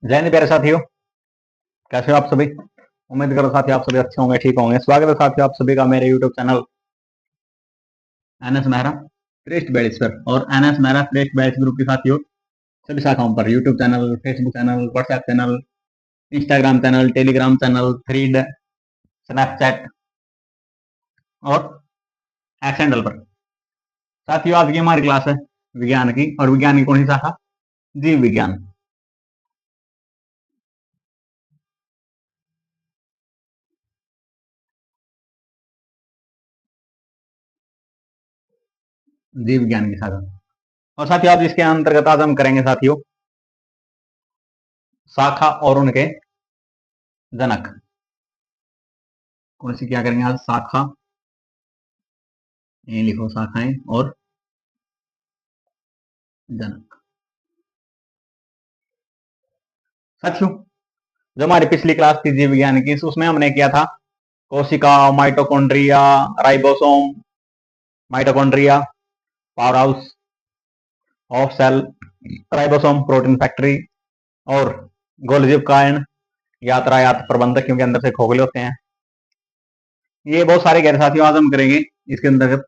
जय हिंद प्यारे साथियों, कैसे हो आप सभी। उम्मीद करो साथियों आप सभी अच्छे होंगे, ठीक होंगे। स्वागत है साथियों आप सभी का मेरे यूट्यूब चैनल एनएस मेहरा श्रेष्ठ बैच पर और एनएस मेहरा श्रेष्ठ बैच ग्रुप की साथियों सभी शाखाओं पर YouTube channel, Facebook channel, WhatsApp channel, Instagram channel, Telegram channel, thread, Snapchat और एक्स हैंडल पर। साथियों आज की हमारी क्लास है विज्ञान की, और विज्ञान की कौन सी शाखा? जीव विज्ञान। जीव विज्ञान की शाखा। और साथियों आज इसके अंतर्गत आज हम करेंगे साथियों शाखा और उनके जनक। कौन सी क्या करेंगे आज? शाखा, ये लिखो शाखाएं और जनक। साथियों जो हमारी पिछली क्लास थी जीव विज्ञान की, उसमें हमने किया था कोशिका, mitochondria, ribosome, mitochondria, powerhouse of cell, ribosome protein factory और गोल्गी कायन यातायात प्रबंधक, क्योंकि अंदर से खोखले होते हैं। ये बहुत सारे गैर साथियों आज हम करेंगे इसके अंतर्गत।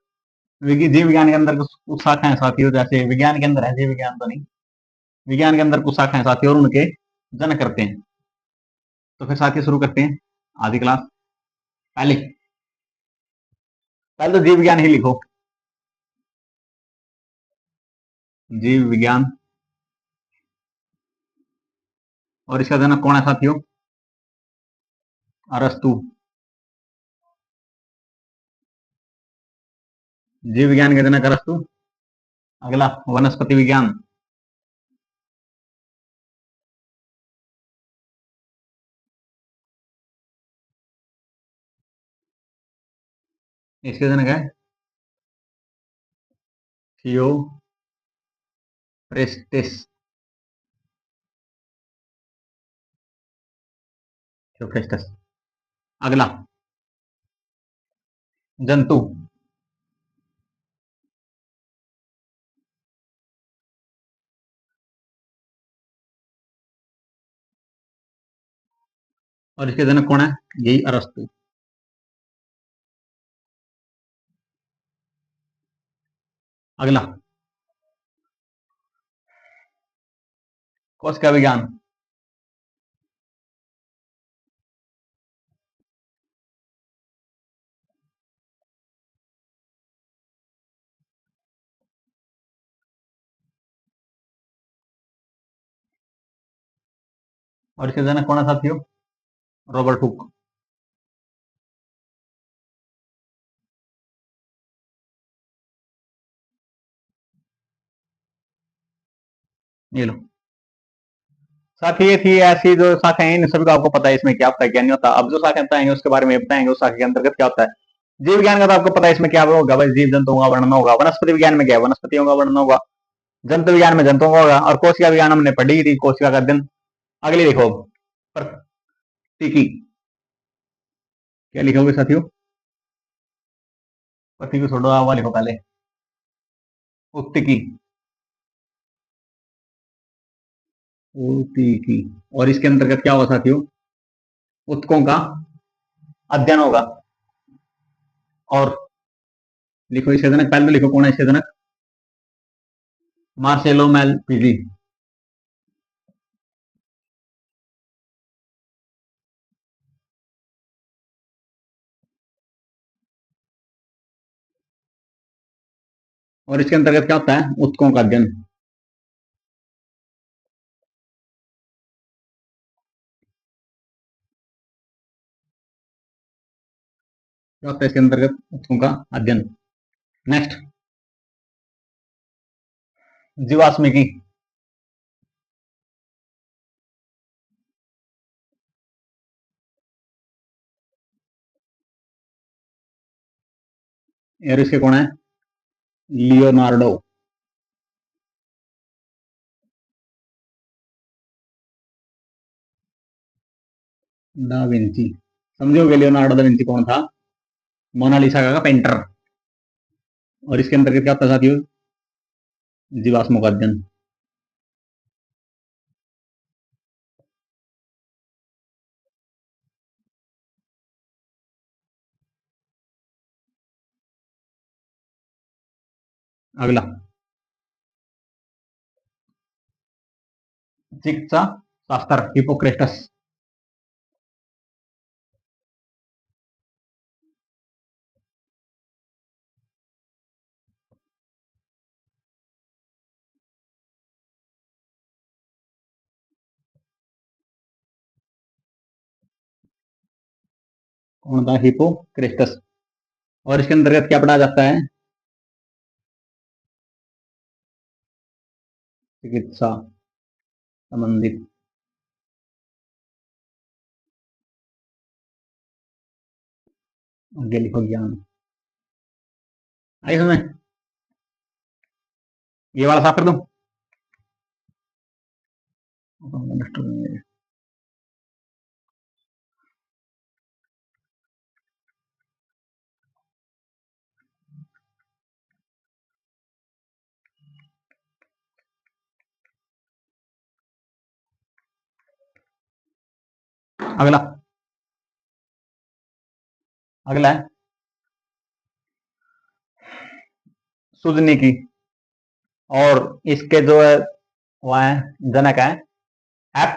जीव विज्ञान के अंदर कुछ शाखाएं साथियों, जैसे विज्ञान के अंदर है, जीव विज्ञान तो नहीं, विज्ञान के अंदर कुछ शाखाएं साथियों और उनके जन करते हैं। तो फिर साथियों शुरू करते हैं आधी क्लास। पहले पहले तो जीव विज्ञान ही लिखो। जीव विज्ञान, और इसका जनक कौन है साथियों? अरस्तु। जीव विज्ञान के जनक अरस्तु। अगला वनस्पति विज्ञान। इसके जनक है थियोफ्रेस्टिस। थियोफ्रेस्टस। अगला जंतु। और इसके जनक कौन है? यही अरस्तु। अगला कोशिका विज्ञान। और इसके जनक कौन है साथियों? Robert Hooke. ये लो साथी, ये थी ऐसी जो शाखाएं हैं, इन सभी को आपको पता है इसमें क्या होता है क्या नहीं होता। अब जो शाखाएं बताएंगे उसके बारे में बताएंगे उस शाखा के अंतर्गत क्या होता है। जीव विज्ञान का तो आपको पता है इसमें क्या होगा भाई, जीव जंतुओं का वर्णन होगा। वनस्पति विज्ञान में क्या है? वनस्पतियों का वर्णन होगा। जंतु विज्ञान में जंतुओं का होगा। और कोशिका विज्ञान हमने पढ़ी थी, कोशिका का अध्ययन। अगली देखो प्रतीकी। क्या लिखोगे साथियों? प्रतीक छोड़ो, आवा लिखो पहले। उत्तिकी। उत्तिकी। और इसके अंतर्गत क्या होगा साथियों? उत्तकों का अध्ययन होगा। और लिखो इसके जनक, पहले तो लिखो कौन है इसके जनक? मार्सेलो मेलपीजी। और इसके अंतर्गत क्या होता है? उत्तकों का अध्ययन। क्या होता है इसके अंतर्गत? उत्तकों का अध्ययन। नेक्स्ट जीवाश्मिकी। और इसके कौन है? Leonardo da Vinci. समझोगे लियोनार्डो दा विंची कौन था? मोनालिसा का पेंटर। और इसके अंतर्गत क्या होता है साथियों? जीवाश्मों का अध्ययन। अगला, चिकित्सा शास्त्र, हिपोक्रेटस। कौन था? हिपोक्रेटस। और इसके अंतर्गत क्या पढ़ा जाता है? चिकित्सा संबंधित। आगे लिखो ज्ञान। आई समझ? ये वाला साफ कर दूं? अगला, अगला है सूजनी की। और इसके जो है वह है, जनक है एफ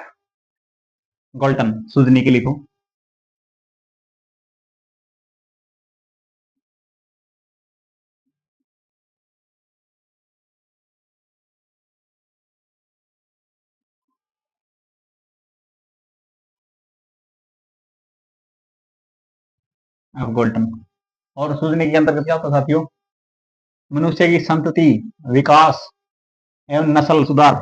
गोल्टन। सूजनी की लिखो। एफ गोल्टन। और सूजनी के अंतर्गत क्या होता है साथियों? मनुष्य की संतति, विकास एवं नस्ल सुधार।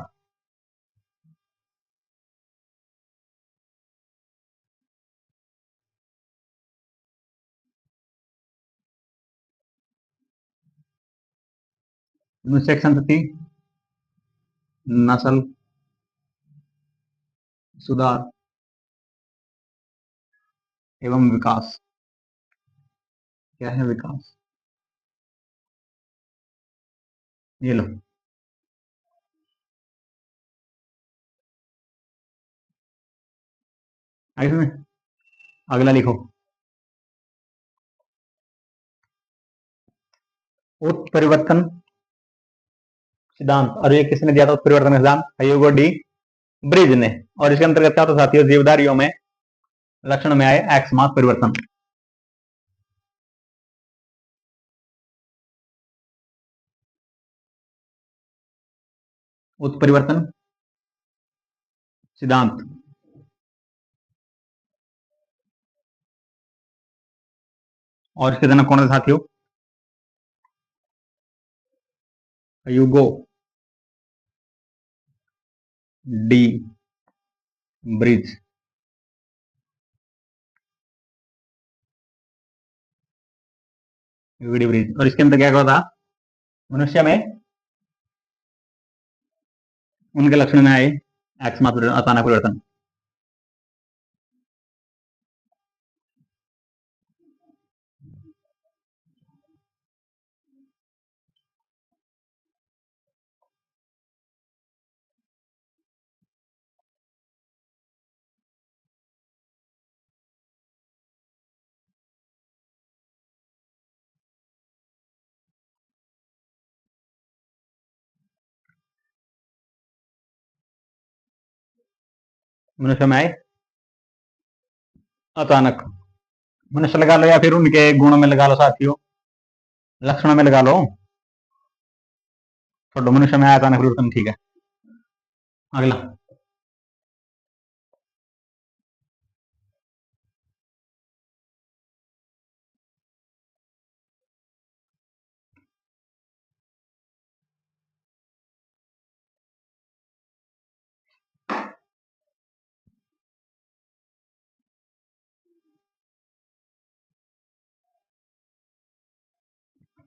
मनुष्य की संतति, नस्ल सुधार एवं विकास। क्या है विकास? ये लो। इसमें अगला लिखो, उत्परिवर्तन सिद्धांत। और ये किसने दिया था उत्परिवर्तन सिद्धांत? ह्यूगो डी ब्रिज ने। और इसके अंतर्गत क्या होता साथियों? जीवधारियों में लक्षण में आए एक्स मास परिवर्तन। उत्परिवर्तन सिद्धांत। और इसके जनक कौन है साथियों? Hugo de bridge. Hugo de bridge. और इसके अंदर क्या हुआ था? मनुष्य में उनके लक्षण में आए एक्स मास अचानक परिवर्तन। मनुष्य में आए अचानक। मनुष्य लगा लो या फिर उनके गुणों में लगा लो साथियों, लक्षणों में लगा लो। छोड़ो, मनुष्य में आया अचानक परिवर्तन, ठीक है। अगला,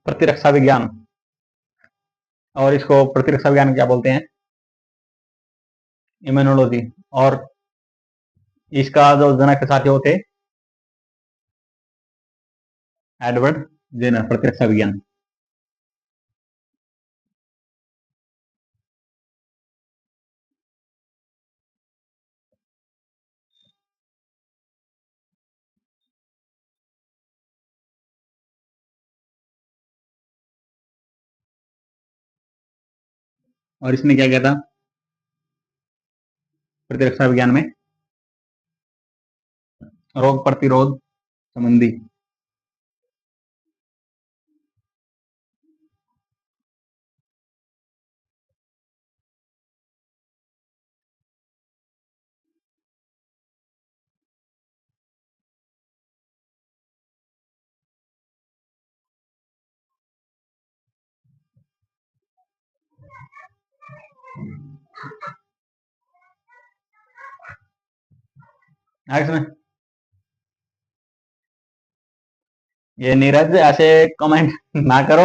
प्रतिरक्षा विज्ञान। और इसको प्रतिरक्षा विज्ञान क्या बोलते हैं? इम्यूनोलॉजी। और इसका जो जनक के साथी होते एडवर्ड जेनर, प्रतिरक्षा विज्ञान। और इसने क्या किया था प्रतिरक्षा विज्ञान में? रोग प्रतिरोध संबंधी। इसमें ये नीरज ऐसे कमेंट ना करो।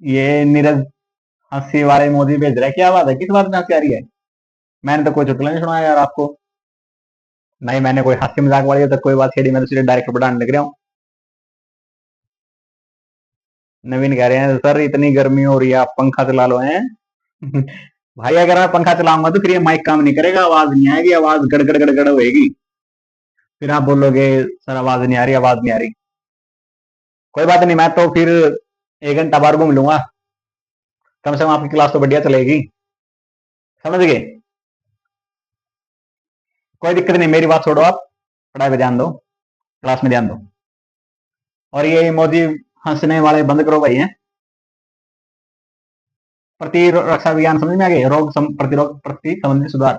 ये नीरज हंसी वाले इमोजी भेज रहा है, क्या बात है, किस बात में हंसी आ रही है? मैंने तो कोई चुटकुला नहीं सुनाया यार आपको। नहीं मैंने कोई हंसी मजाक वाली तो कोई बात छेड़ी, मैं तो सीधे डायरेक्ट बढ़ाने लग रहा हूँ। नवीन कह रहे हैं सर इतनी गर्मी हो रही है आप पंखा चला लो हैं। भाई अगर मैं पंखा चलाऊंगा तो फिर ये माइक काम नहीं करेगा, आवाज नहीं आएगी, आवाज गड़गड़ गड़गड़ होएगी। फिर आप बोलोगे सर आवाज नहीं आ रही, आवाज नहीं आ रही। कोई बात नहीं, मैं तो फिर 1 घंटा बाहर घूम लूंगा, कम से कम आपकी क्लास तो बढ़िया चलेगी। समझ गए? कोई दिक्कत नहीं, मेरी बात छोड़ो, आप पढ़ाई पे ध्यान दो, क्लास में ध्यान दो। और ये इमोजी हंसने वाले बंद करो भाई हैं। प्रतिरक्षा विज्ञान समझ में आ गए, प्रतिरोग प्रति संबंधी सुधार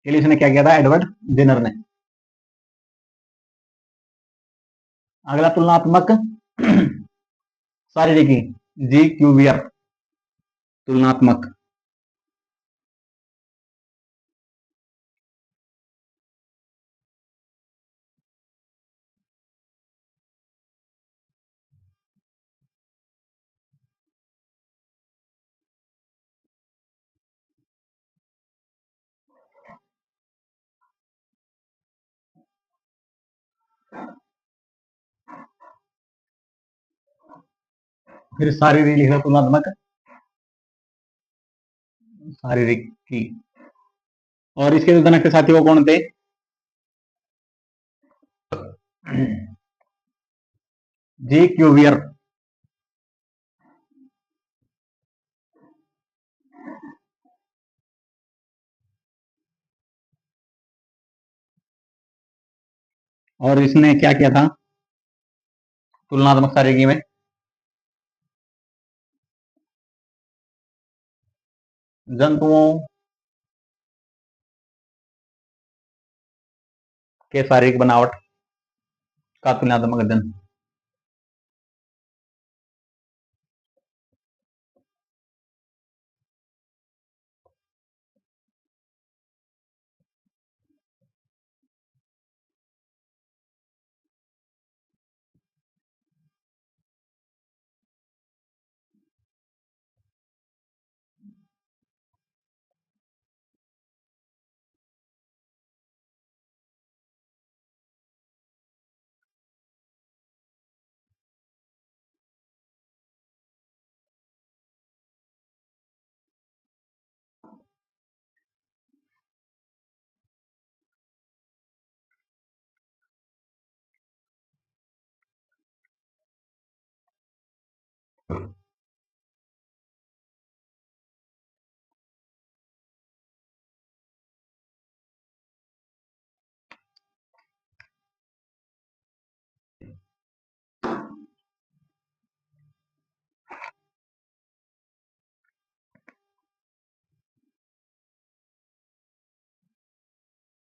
के लिए इसने क्या किया था एडवर्ड जेनर ने। अगला तुलनात्मक शारीरिकी, जी क्यूवियर, तुलनात्मक। फिर शारीरिक लिखा तुलनात्मक शारीरिक की। और इसके विधानक के साथी वो कौन थे? जी क्यूवियर। और इसने क्या किया था तुलनात्मक शारीरिकी में? जंतुओं के शारीरिक बनावट का तुलनात्मक अध्ययन।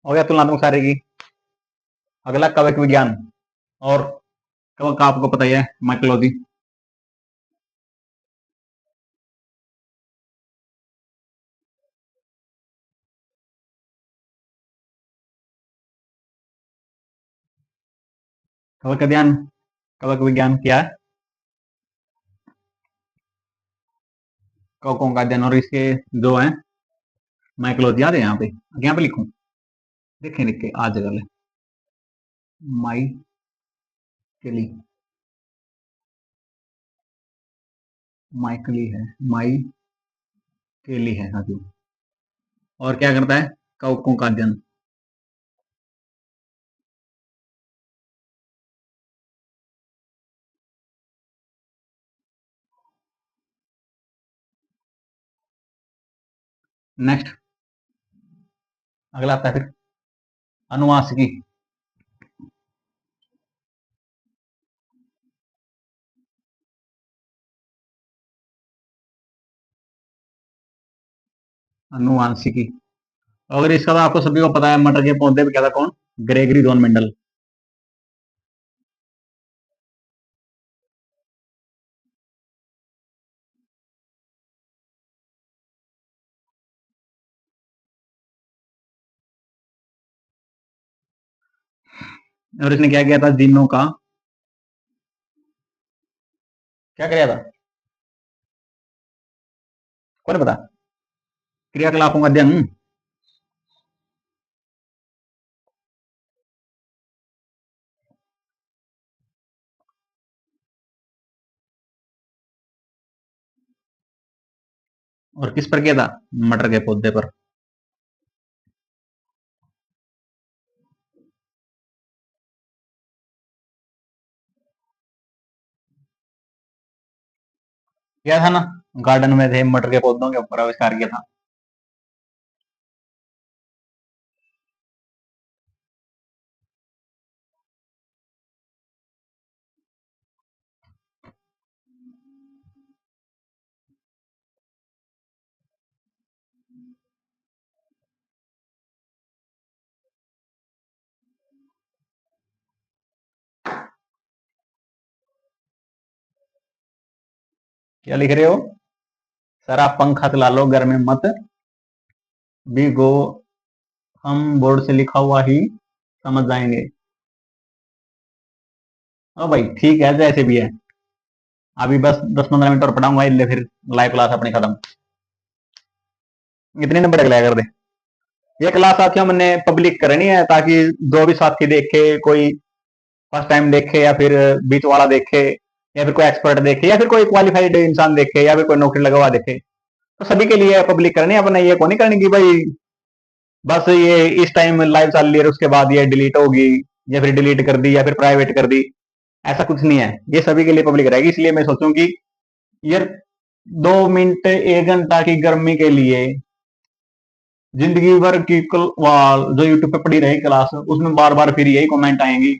हो गया तुलनात्मक शारीरिकी। अगला कवक विज्ञान, और कवक का आपको पता ही है माइकोलॉजी। कवक अध्ययन, कवक विज्ञान क्या है? कवकों का अध्ययन। और इसके जो है माइकोलॉजी याद है, यहाँ पे लिखूं, देखें लिख के आज जगह माई के लिए, माइकली है, माई के लिए है हाँ जी। और क्या करता है कवकों का अध्ययन? नेक्स्ट अगला आता है फिर अनुवांशिकी। अनुवांशिकी, अगर इसका तो आपको सभी को पता है, मटर के पौधे पे क्या था कौन? Gregory John Mendel. और इसने क्या किया था? जीनों का क्या किया था? कौन पता? क्रियाकलापों का अध्ययन। और किस पर किया था? मटर के पौधे पर। किया था ना, गार्डन में थे, मटर के पौधों के ऊपर आविष्कार किया था। क्या लिख रहे हो सर? आप पंखा चला लो, घर में मत भी गो, हम बोर्ड से लिखा हुआ ही समझ जाएंगे। ओ भाई ठीक है, जैसे भी है। अभी बस 10-15 मिनट और पढ़ाऊंगा, इसलिए फिर लाइव क्लास अपनी खत्म। इतने नंबर तक लाया कर दे। ये क्लास साथियों हमने पब्लिक करनी है, ताकि जो भी साथी देखे, कोई फर्स्ट टाइम देखे या फिर बीच वाला देखे, या फिर कोई एक्सपर्ट देखे, या फिर कोई क्वालिफाइड इंसान देखे, या फिर कोई नौकरी लगा हुआ देखे, तो सभी के लिए पब्लिक करनी है। अपने ये को नहीं करनी कि भाई बस ये इस टाइम लाइव चल रही है उसके बाद ये डिलीट होगी, या फिर डिलीट कर दी, या फिर प्राइवेट कर दी। ऐसा कुछ नहीं है, ये सभी के लिए पब्लिक रहेगी। इसलिए मैं सोचूं कि यार 2 मिनट 1 घंटा की गर्मी के लिए जिंदगी भर की जो यूट्यूब पे पड़ी रही क्लास, उसमें बार बार फिर यही कमेंट आएंगी।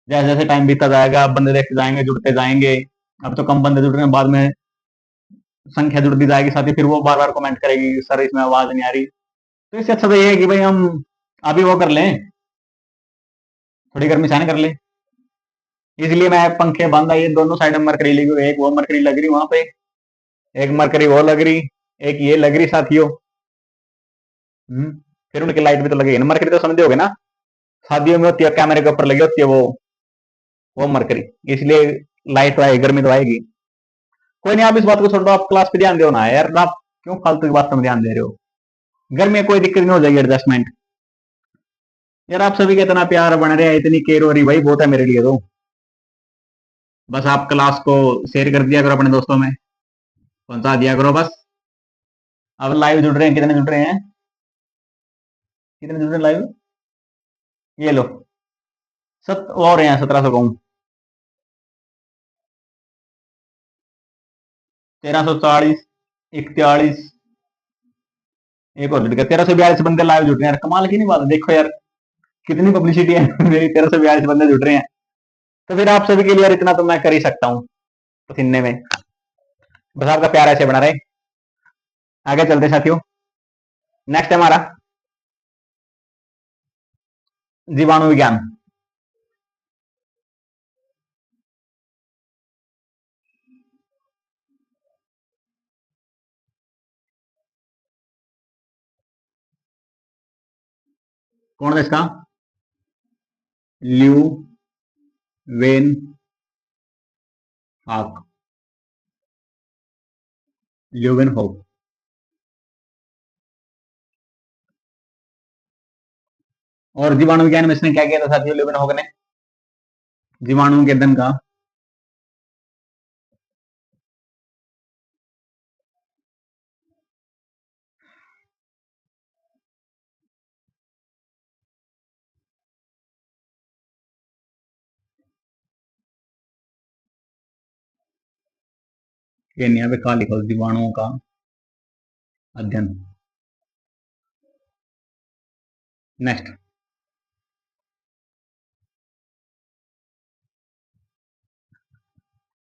जैसे जैसे टाइम बीतता जाएगा, बंदे देखते जाएंगे, जुड़ते जाएंगे। अब तो कम बंदे जुड़ रहे हैं, बाद में संख्या जुड़ती जाएगी, साथ ही फिर वो बार बार कमेंट करेगी सर इसमें आवाज नहीं आ रही। तो इससे अच्छा तो ये है कि भाई हम अभी वो कर लें, थोड़ी गर्मी सहन कर ले। इसलिए मैं पंखे बंद आई, दोनों साइड में मरकरी लगी हुई, एक वो मरकरी लग रही वहां पे, एक मरकरी वो लग रही, एक ये लग रही साथियों। फिर उनकी लाइट भी तो लगेगी ना, मरकरी तो समझते होगे ना, शादियों में होती है, कैमरे के ऊपर लगी होती है वो मरकरी। इसलिए लाइट तो आएगी, गर्मी तो आएगी। कोई नहीं, आप इस बात को छोड़ दो, आप क्लास पे ध्यान दो ना यार। आप क्यों फालतू की बात में ध्यान दे रहे हो? घर में कोई दिक्कत नहीं हो जाएगी, एडजस्टमेंट। यार आप सभी का इतना प्यार बन रहे हैं, इतनी केयर हो रही, भाई बहुत है मेरे लिए तो। बस आप क्लास को शेयर कर दिया करो अपने दोस्तों में, पहुंचा दिया करो बस। अब लाइव जुड़ रहे हैं, कितने जुड़ रहे हैं? कितने जुड़ रहे हैं लाइव? ये लो, और हैं 1700 कहूँ, 1340, 41। एक और जुड़ गया, 1342 बंदे लाइव जुड़ रहे हैं यार। कमाल की नहीं बात है, देखो यार कितनी पब्लिसिटी है मेरी, 1342 बंदे जुड़ रहे हैं। तो फिर आप सभी के लिए यार इतना तो मैं कर ही सकता हूँ पसीने में। बस आपका प्यार ऐसे बना रहे। आगे चलते साथियों, नेक्स्ट है हमारा जीवाणु विज्ञान। कौन है इसका? ल्यू वेन हाक, ल्यूवेन होक। और जीवाणु विज्ञान में इसने क्या किया था साथियों, ल्यूवेन होक ने? जीवाणु के अध्ययन का ये नहीं, यहाँ पे कहा लिखा जीवाणुओं का अध्ययन। नेक्स्ट,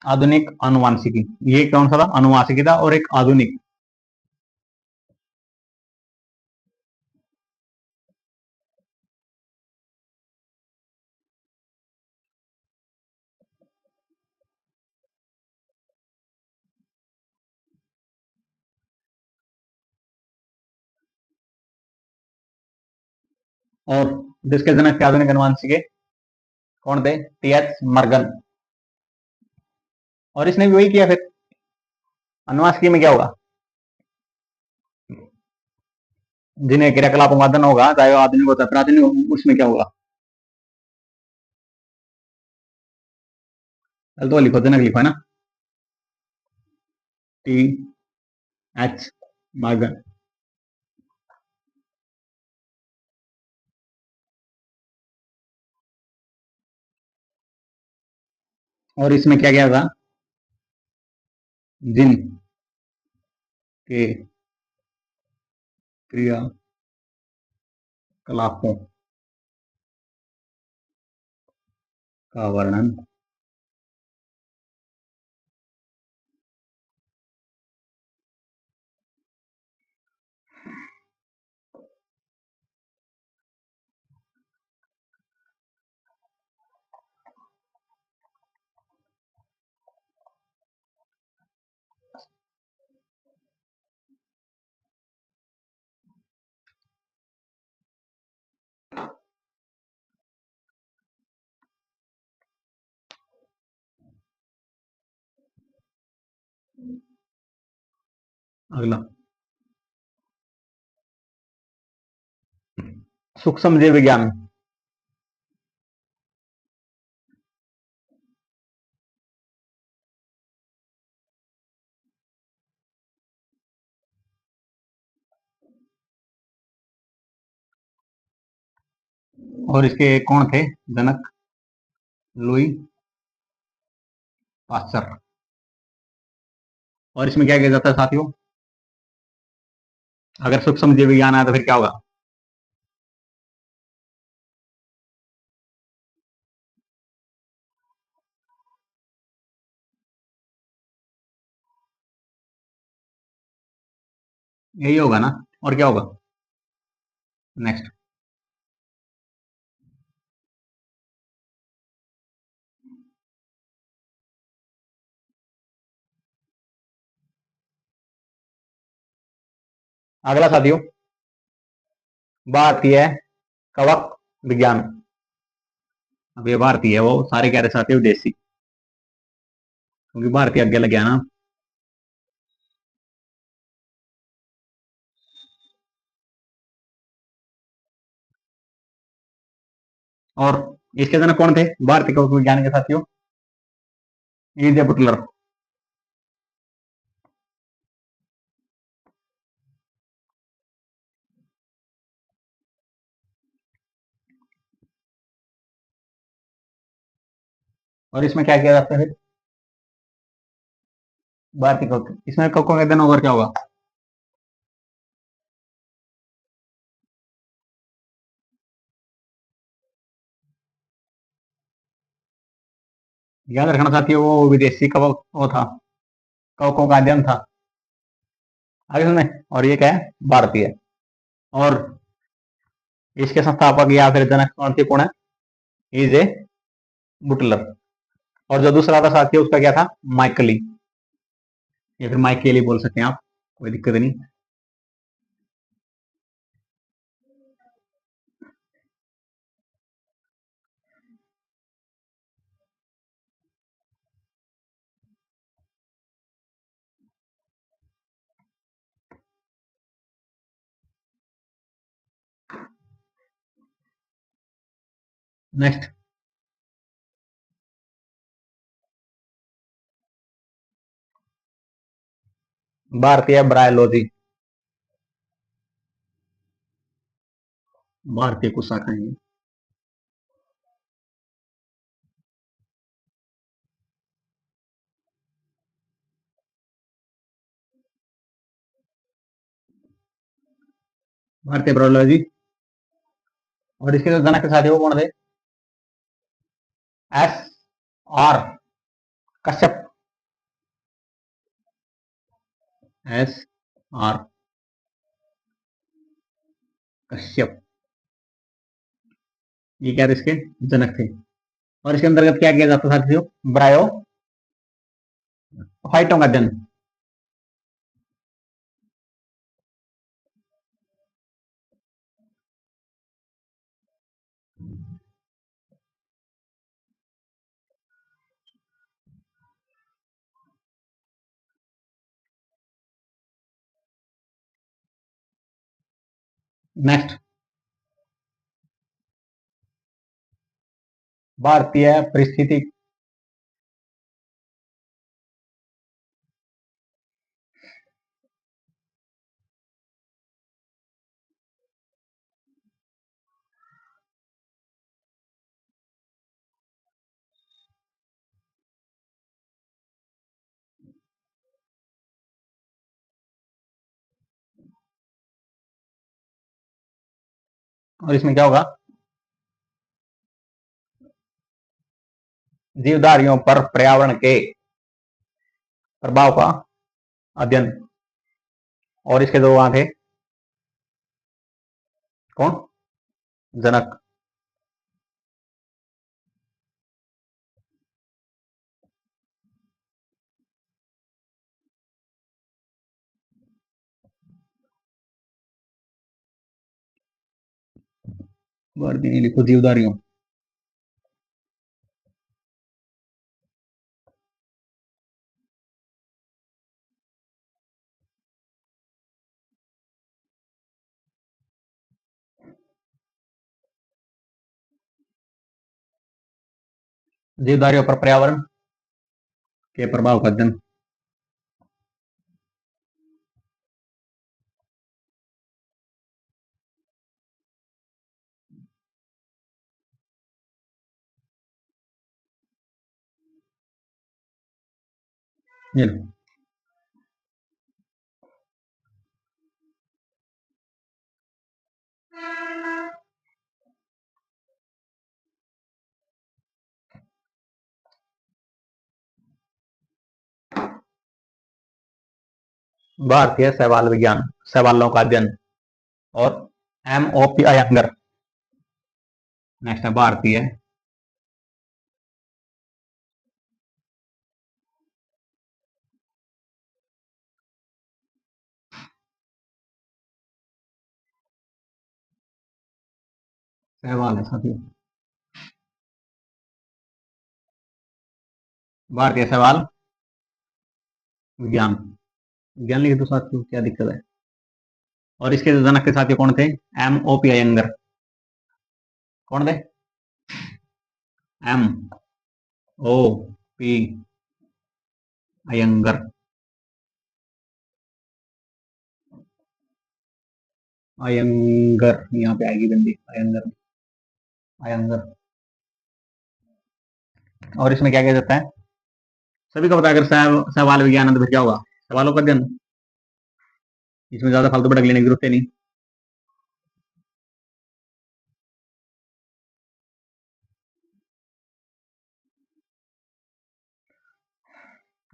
आधुनिक अनुवांशिकी। ये कौन सा था? अनुवांशिकी था, और एक आधुनिक। और जिसके जनक थे आधुनिक अनुवांशिकी कौन थे? टी.एच. मर्गन। और इसने भी वही किया फिर। अनुवांशिकी में क्या होगा? जिन्हें क्रियाकलापों का अध्ययन होगा, चाहे वो आधुनिक होता है प्राचीन, उसमें क्या होगा? तो लिखो, जनक लिखो, है ना, टी.एच. मर्गन। और इसमें क्या क्या था? जिन के क्रियाकलापों का वर्णन अगला, सूक्ष्म जीव विज्ञान। और इसके कौन थे जनक? Louis Pasteur. और इसमें क्या किया जाता है साथियों? अगर सूक्ष्म जीव विज्ञान आया तो फिर क्या होगा? यही होगा ना, और क्या होगा? नेक्स्ट, अगला साथियों, भारतीय कवक विज्ञान। अब ये भारतीय है, वो सारे कह रहे साथियों विदेशी, क्योंकि भारतीय आगे लग गया ना। और इसके जनक कौन थे भारतीय कवक विज्ञान के साथियों? ईजे बुटलर। और इसमें क्या किया जाता है फिर? भारतीय कवक, इसमें कवकों के अध्ययन होगा, क्या होगा? याद रखना साथियों, वो विदेशी कवक वो था, कवकों का अध्ययन था। आगे सुने, और ये क्या है? भारतीय। और इसके संस्थापक या फिर जनक कौन थे, कौन है? इजे बुटलर। और जो दूसरा था साथियों, उसका क्या था? माइकली, या फिर माइकेली बोल सकते हैं आप, कोई दिक्कत नहीं। नेक्स्ट, भारतीय ब्रायोलॉजी। भारतीय कुछ शाखाएं हैं। भारतीय ब्रायोलॉजी और इसके जो जनक के साथी वो कौन थे? S R Kashyap, S R Kashyap, ये क्या थे? इसके जनक थे। और इसके अंतर्गत क्या किया जाता था साथियों? ब्रायो फाइटों का अध्ययन। नेक्स्ट, भारतीय परिस्थिति, और इसमें क्या होगा? जीवधारियों पर पर्यावरण के प्रभाव का अध्ययन। और इसके दो वहां थे, कौन? जनक। वर्दी लिखो जीवधारियों, जीवधारियों पर पर्यावरण के प्रभाव का अध्ययन। ये लो। भारतीय शैवाल विज्ञान, शैवालों का अध्ययन। और MOP अयंगर। नेक्स्ट है भारतीय शैवाल है साथियों, भारतीय शैवाल विज्ञान। विज्ञान लिखे तो साथियों क्या दिक्कत है? और इसके जनक के साथियों कौन थे? MOP अयंगर। कौन थे? MOP अयंगर। अयंगर यहाँ पे आएगी बंदी, अयंगर, अयंगर। और इसमें क्या किया जाता है? सभी को पता है, अगर सवाल विज्ञान है तो फिर क्या होगा? सवालों का अध्ययन। इसमें ज्यादा फालतू भटक लेने की जरूरत है नहीं।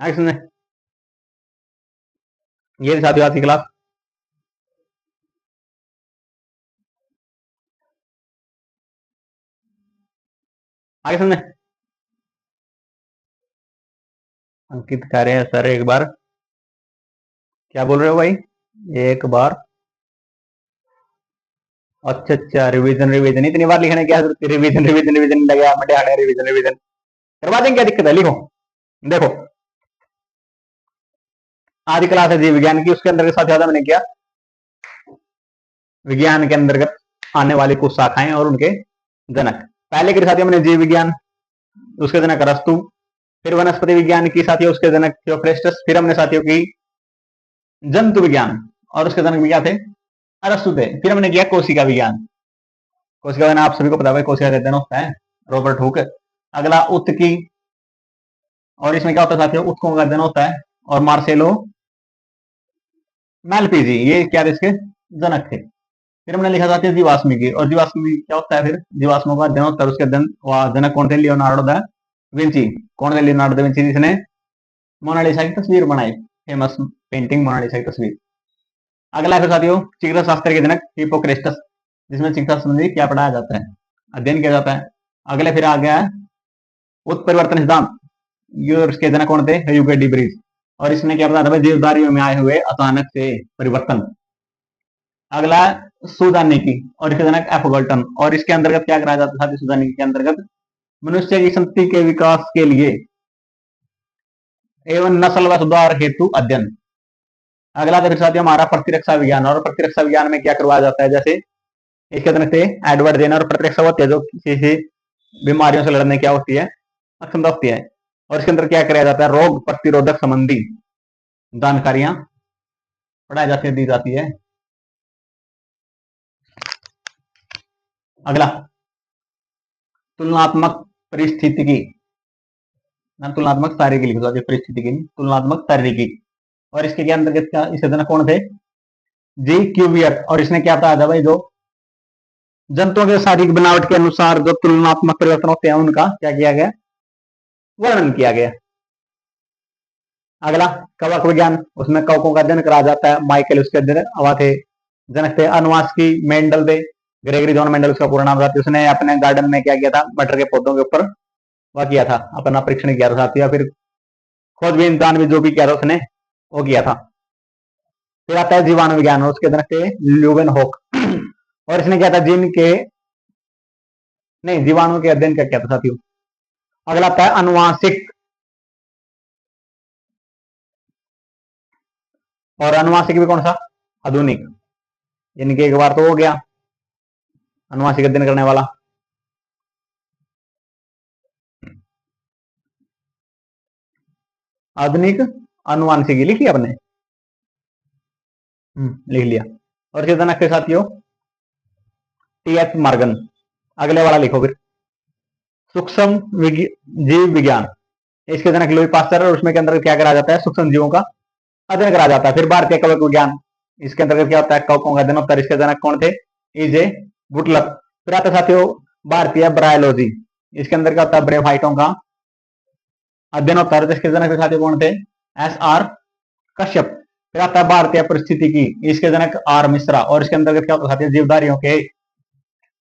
आगे सुनने, ये साथियों आज की क्लास। आगे सुनने, अंकित कह रहे हैं सर एक बार, क्या बोल रहे हो भाई? एक बार, अच्छा अच्छा, रिवीजन रिवीजन इतनी बार लिखने की जरूरत है? रिवीजन रिवीजन रिवीजन लगे आप मटे, रिवीजन रिवीजन करवा देंगे, क्या दिक्कत है? लिखो, देखो आज क्लास है जीव विज्ञान की, उसके अंदर के साथ ज्यादा मैंने किया विज्ञान के अंतर्गत आने वाली कुछ शाखाएं और उनके जनक। पहले के साथियों मैंने जीव विज्ञान, उसके जनक अरस्तु, फिर वनस्पति विज्ञान की साथियों उसके जनक थियोफ्रेस्टस, फिर हमने साथियों की जंतु विज्ञान और उसके जनक भी क्या थे? अरस्तु थे। फिर हमने किया कोशिका विज्ञान। कोशिका विज्ञान आप सभी को पता है, कोशिका का अध्ययन होता है रॉबर्ट हुक। अगला उत्की, और इसमें क्या होता है साथियों? उत्कों का अध्ययन होता है, और मार्सेलो मैलपीजी, ये क्या थे? इसके जनक थे। फिर हमने लिखा था जीवाश्मी और जीवाश्मी क्या होता है? फिर जीवाश्मों का अध्ययन होता है, उसके अध्ययन जनक कौन थे? Leonardo da Vinci. कौन थे लियोनार्डो दा विंची? जिसने मोनालिसा की तस्वीर बनाई, फेमस पेंटिंग मोनालिसा की तस्वीर। अगला है साथियों चिकित्सा शास्त्र के जनक हिपोक्रेटस, जिसमें चिकित्सा संबंधी क्या पढ़ाया जाता है, अध्ययन किया जाता है। अगले फिर आ गया उत्परिवर्तन सिद्धांत, ये इसके जनक कौन थे? यूक्लिड, और इसने क्या बताया था? जीवधारियों में आए हुए अचानक से परिवर्तन। अगला सुजानिकी और इसके जनक एफगल्टन, और इसके अंतर्गत क्या कराया जाता था? सुजानिकी के अंतर्गत मनुष्य की संतति के विकास के लिए एवं नस्ल व सुधार हेतु अध्ययन। अगला फिर साथियों हमारा प्रतिरक्षा विज्ञान, और प्रतिरक्षा विज्ञान में क्या करवाया जाता है? जैसे इसके तरफ से एडवर्ड जेनर प्रतिरक्षा होती है, जो किसी बीमारियों से लड़ने क्या होती है? अक्षमता होती है। और इसके अंदर क्या कराया जाता है? रोग प्रतिरोधक संबंधी जानकारियां पढ़ाई जाती है, दी जाती है। अगला तुलनात्मक परिस्थितिकी, तुलनात्मक शारीरिकी लिखो, परिस्थितिकी तुलनात्मक शारीरिकी। और इसके क्या अंतर्गत क्या इसके जनक कौन थे? जी क्यूवियर, और इसने क्या बताया था भाई? जो जंतुओं के शारीरिक बनावट के अनुसार जो तुलनात्मक परिवर्तन होते हैं उनका क्या किया गया? वर्णन किया गया। अगला कवक विज्ञान, उसमें कवकों का अध्ययन करा जाता है। माइकल उसके जनक थे। अनुवांशिकी मेंडल थे, ग्रेगरी जॉन मेंडल उसका पूरा नाम था। उसने अपने गार्डन में क्या किया था? मटर के पौधों के ऊपर वह किया था, अपना परीक्षण किया था साथियों। फिर खोजबीन दान भी जो भी किया था उसने वो किया था। फिर आता है जीवाणु विज्ञान, उसके जनक थे ल्यूवेन हॉक, और इसने क्या था? जीन के नहीं जीवाणु के अध्ययन क्या किया था साथियों। अगला आता है अनुवांशिक, और अनुवांशिक भी कौन सा? आधुनिक, इनके एक बार तो हो गया अनुवांशिक अध्ययन करने वाला। आधुनिक अनुवांशिकी लिखी आपने? लिख लिया। और इसके जनक के साथियों टी.एच. मॉर्गन। अगले वाला लिखो फिर सूक्ष्म जीव विज्ञान, इसके जनक लुई पास्चर, और उसमें के अंदर क्या करा जाता है? सूक्ष्म जीवों का अध्ययन करा जाता है। फिर भारतीय कवक विज्ञान, इसके अंतर्गत क्या होता है? कवकों का अध्ययन होता है। इसके जनक कौन थे? इजे गुटलक। फिर आता साथियों भारतीय ब्रायोलॉजी, इसके अंदर क्या होता है? ब्रेफाइटों का अध्ययन होता है। जिसके जनक साथियों कौन थे? एस.आर. कश्यप। फिर आता है भारतीय परिस्थितिकी, इसके जनक आर मिश्रा, और इसके अंतर्गत क्या होता है?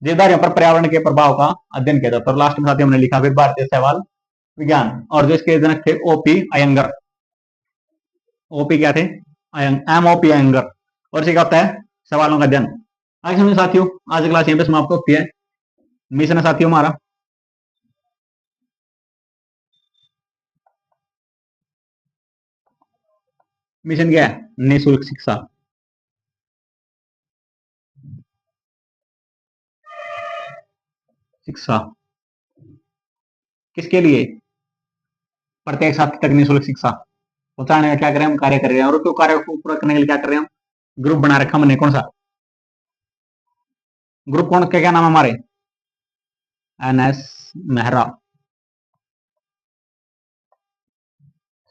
जीवधारियों पर पर्यावरण के प्रभाव का अध्ययन किया जाता है। और लास्ट में साथियों हमने लिखा फिर भारतीय शैवाल विज्ञान, और जो इसके जनक थे ओपी अयंगर। ओपी क्या थे? एमओपी अयंगर, और इसे क्या होता है? सवालों का अध्ययन। आगे समझे साथियों, आज क्लास यहीं पे समाप्त होती है। मिशन है साथियों हमारा मिशन क्या है? निःशुल्क शिक्षा। शिक्षा किसके लिए? प्रत्येक छात्र तक निःशुल्क शिक्षा पहुंचाने का क्या करें? हम कार्य कर रहे हैं, और उसको कार्य को पूरा करने के लिए क्या कर रहे हैं? हम ग्रुप बना रखा हमने। कौन सा ग्रुप? कौन क्या नाम है हमारे? एनएस मेहरा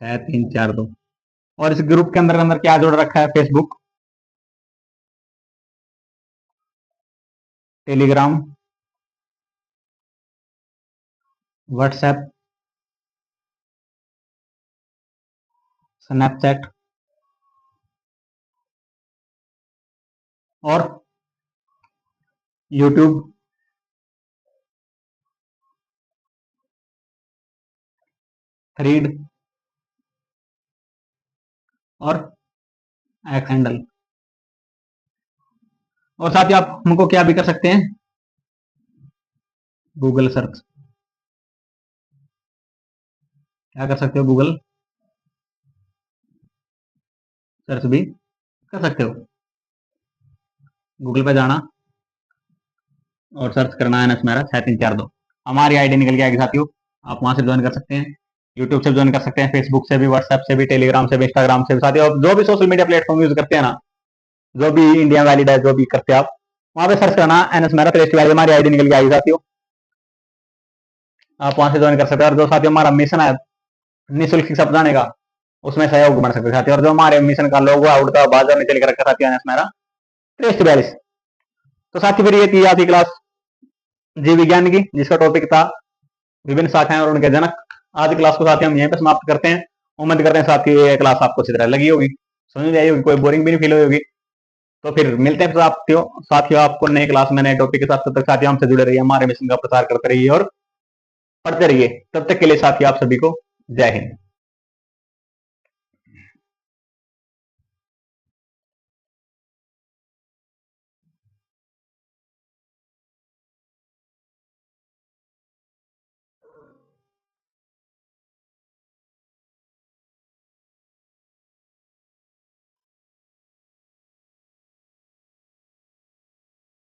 6342। और इस ग्रुप के अंदर अंदर क्या जोड़ रखा है? फेसबुक, टेलीग्राम, व्हाट्सएप, स्नैपचैट और यूट्यूब, थ्रीड और एक्स हैंडल। और साथ ही आप हमको क्या भी कर सकते हैं? गूगल सर्च, क्या कर सकते हो? गूगल सर्च भी कर सकते हो। गूगल पे जाना और सर्च करना है मेरा 6342, हमारी आईडी निकल के आएगी साथियों। आप वहां से ज्वाइन कर सकते हैं, यूट्यूब से ज्वाइन कर सकते हैं, फेसबुक से भी, व्हाट्सएप से भी, टेलीग्राम से भी, इंस्टाग्राम से भी। साथियों आप जो भी सोशल मीडिया प्लेटफॉर्म यूज करते हैं ना, जो भी इंडिया वैलिड है, जो भी करते हैं आप वहां पे सर्च करना एनएस मेरा 6342, हमारी आईडी निकल के आएगी साथियों। आप वहां से ज्वाइन कर सकते हैं। और जो साथियों हमारा मिशन है निःशुल्क शिक्षा प्रदान का, उसमें सहयोग बन सकते साथियों। और जो हमारे मिशन का लोगो है उड़ता बाजार में चल कर रखा साथियों एनएस मेरा 6342। तो साथी फिर ये थी आज की क्लास जीव विज्ञान की, जिसका टॉपिक था विभिन्न शाखाएं और उनके जनक। आज की क्लास को साथी हम यहीं पर समाप्त करते हैं। उम्मीद करते हैं साथी ये क्लास आपको अच्छी तरह लगी होगी, समझ में आई होगी, कोई बोरिंग भी नहीं फील हुई होगी। तो फिर मिलते हैं साथियों आपको नए क्लास में नए टॉपिक के साथ। तब तक साथियों हमसे जुड़े रहिए, हमारे मिशन का प्रसार करते रहिए और पढ़ते रहिए। तब तक के लिए साथियों आप सभी को जय हिंद।